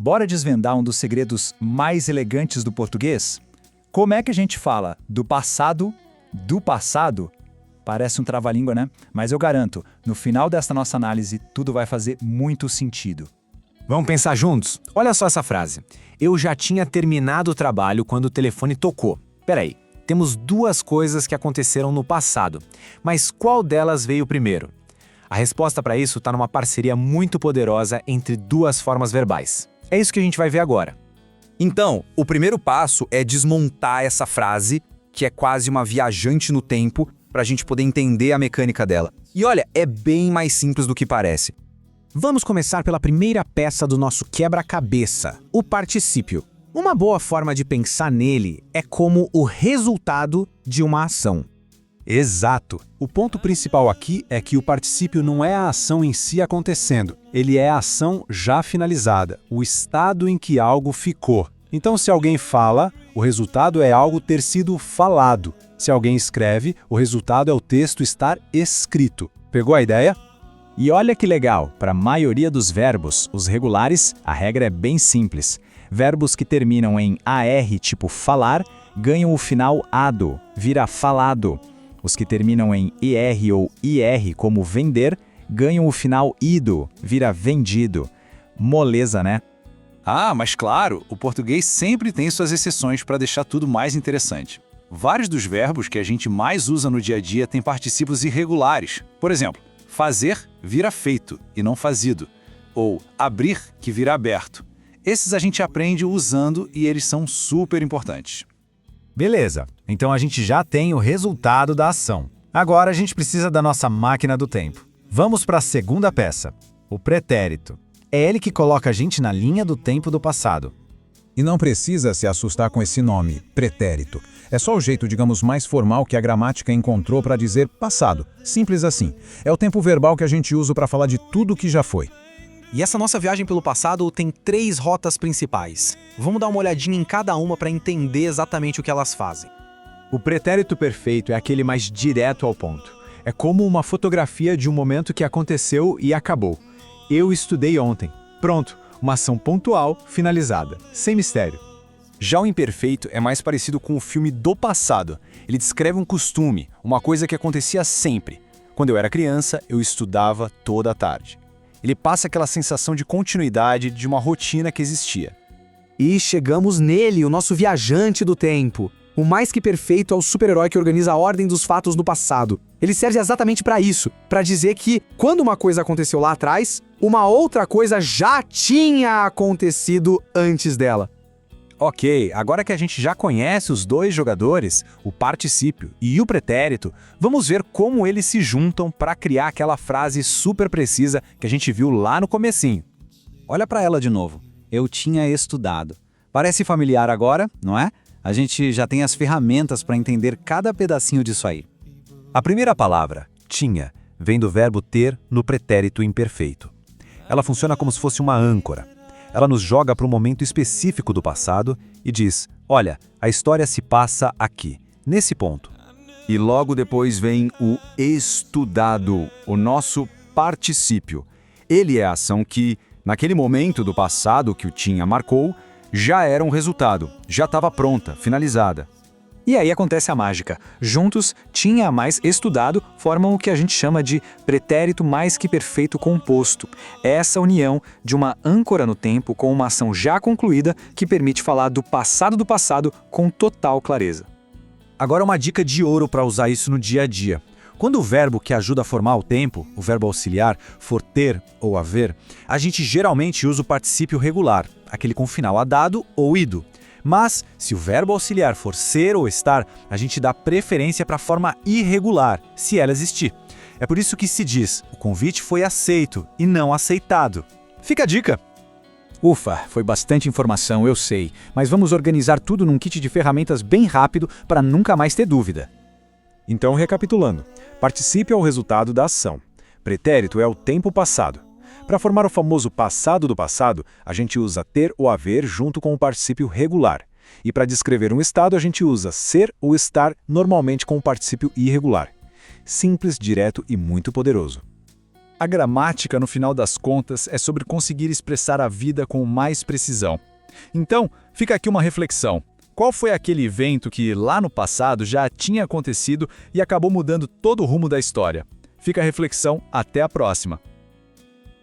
Bora desvendar um dos segredos mais elegantes do português? Como é que a gente fala do passado, do passado? Parece um trava-língua, né? Mas eu garanto, no final desta nossa análise, tudo vai fazer muito sentido. Vamos pensar juntos? Olha só essa frase. Eu já tinha terminado o trabalho quando o telefone tocou. Peraí, temos duas coisas que aconteceram no passado, mas qual delas veio primeiro? A resposta para isso está numa parceria muito poderosa entre duas formas verbais. É isso que a gente vai ver agora. Então, o primeiro passo é desmontar essa frase, que é quase uma viajante no tempo, para a gente poder entender a mecânica dela. E olha, é bem mais simples do que parece. Vamos começar pela primeira peça do nosso quebra-cabeça, o particípio. Uma boa forma de pensar nele é como o resultado de uma ação. Exato. O ponto principal aqui é que o particípio não é a ação em si acontecendo, ele é a ação já finalizada, o estado em que algo ficou. Então, se alguém fala, o resultado é algo ter sido falado. Se alguém escreve, o resultado é o texto estar escrito. Pegou a ideia? E olha que legal, para a maioria dos verbos, os regulares, a regra é bem simples. Verbos que terminam em AR, tipo falar, ganham o final ado, vira falado. Os que terminam em ER ou IR, como vender, ganham o final ido, vira vendido. Moleza, né? Ah, mas claro, o português sempre tem suas exceções para deixar tudo mais interessante. Vários dos verbos que a gente mais usa no dia a dia têm particípios irregulares. Por exemplo, fazer vira feito e não fazido. Ou abrir, que vira aberto. Esses a gente aprende usando e eles são super importantes. Beleza, então a gente já tem o resultado da ação. Agora a gente precisa da nossa máquina do tempo. Vamos para a segunda peça, o pretérito. É ele que coloca a gente na linha do tempo do passado. E não precisa se assustar com esse nome, pretérito. É só o jeito, digamos, mais formal que a gramática encontrou para dizer passado. Simples assim. É o tempo verbal que a gente usa para falar de tudo que já foi. E essa nossa viagem pelo passado tem 3 rotas principais. Vamos dar uma olhadinha em cada uma para entender exatamente o que elas fazem. O pretérito perfeito é aquele mais direto ao ponto. É como uma fotografia de um momento que aconteceu e acabou. Eu estudei ontem. Pronto, uma ação pontual, finalizada, sem mistério. Já o imperfeito é mais parecido com o filme do passado. Ele descreve um costume, uma coisa que acontecia sempre. Quando eu era criança, eu estudava toda a tarde. Ele passa aquela sensação de continuidade de uma rotina que existia. E chegamos nele, o nosso viajante do tempo. O mais que perfeito é o super-herói que organiza a ordem dos fatos no passado. Ele serve exatamente para isso, para dizer que, quando uma coisa aconteceu lá atrás, uma outra coisa já tinha acontecido antes dela. Ok, agora que a gente já conhece os dois jogadores, o particípio e o pretérito, vamos ver como eles se juntam para criar aquela frase super precisa que a gente viu lá no comecinho. Olha para ela de novo. Eu tinha estudado. Parece familiar agora, não é? A gente já tem as ferramentas para entender cada pedacinho disso aí. A primeira palavra, tinha, vem do verbo ter no pretérito imperfeito. Ela funciona como se fosse uma âncora. Ela nos joga para um momento específico do passado e diz, olha, a história se passa aqui, nesse ponto. E logo depois vem o estudado, o nosso particípio. Ele é a ação que, naquele momento do passado que o tinha marcou, já era um resultado, já estava pronta, finalizada. E aí acontece a mágica. Juntos, tinha mais estudado formam o que a gente chama de pretérito mais que perfeito composto. É essa união de uma âncora no tempo com uma ação já concluída que permite falar do passado com total clareza. Agora uma dica de ouro para usar isso no dia a dia. Quando o verbo que ajuda a formar o tempo, o verbo auxiliar, for ter ou haver, a gente geralmente usa o particípio regular, aquele com final adado ou ido. Mas, se o verbo auxiliar for ser ou estar, a gente dá preferência para a forma irregular, se ela existir. É por isso que se diz, o convite foi aceito e não aceitado. Fica a dica! Ufa, foi bastante informação, eu sei, mas vamos organizar tudo num kit de ferramentas bem rápido para nunca mais ter dúvida. Então, recapitulando, particípio é o resultado da ação. Pretérito é o tempo passado. Para formar o famoso passado do passado, a gente usa ter ou haver junto com o particípio regular. E para descrever um estado, a gente usa ser ou estar, normalmente com o particípio irregular. Simples, direto e muito poderoso. A gramática, no final das contas, é sobre conseguir expressar a vida com mais precisão. Então, fica aqui uma reflexão. Qual foi aquele evento que, lá no passado, já tinha acontecido e acabou mudando todo o rumo da história? Fica a reflexão, até a próxima!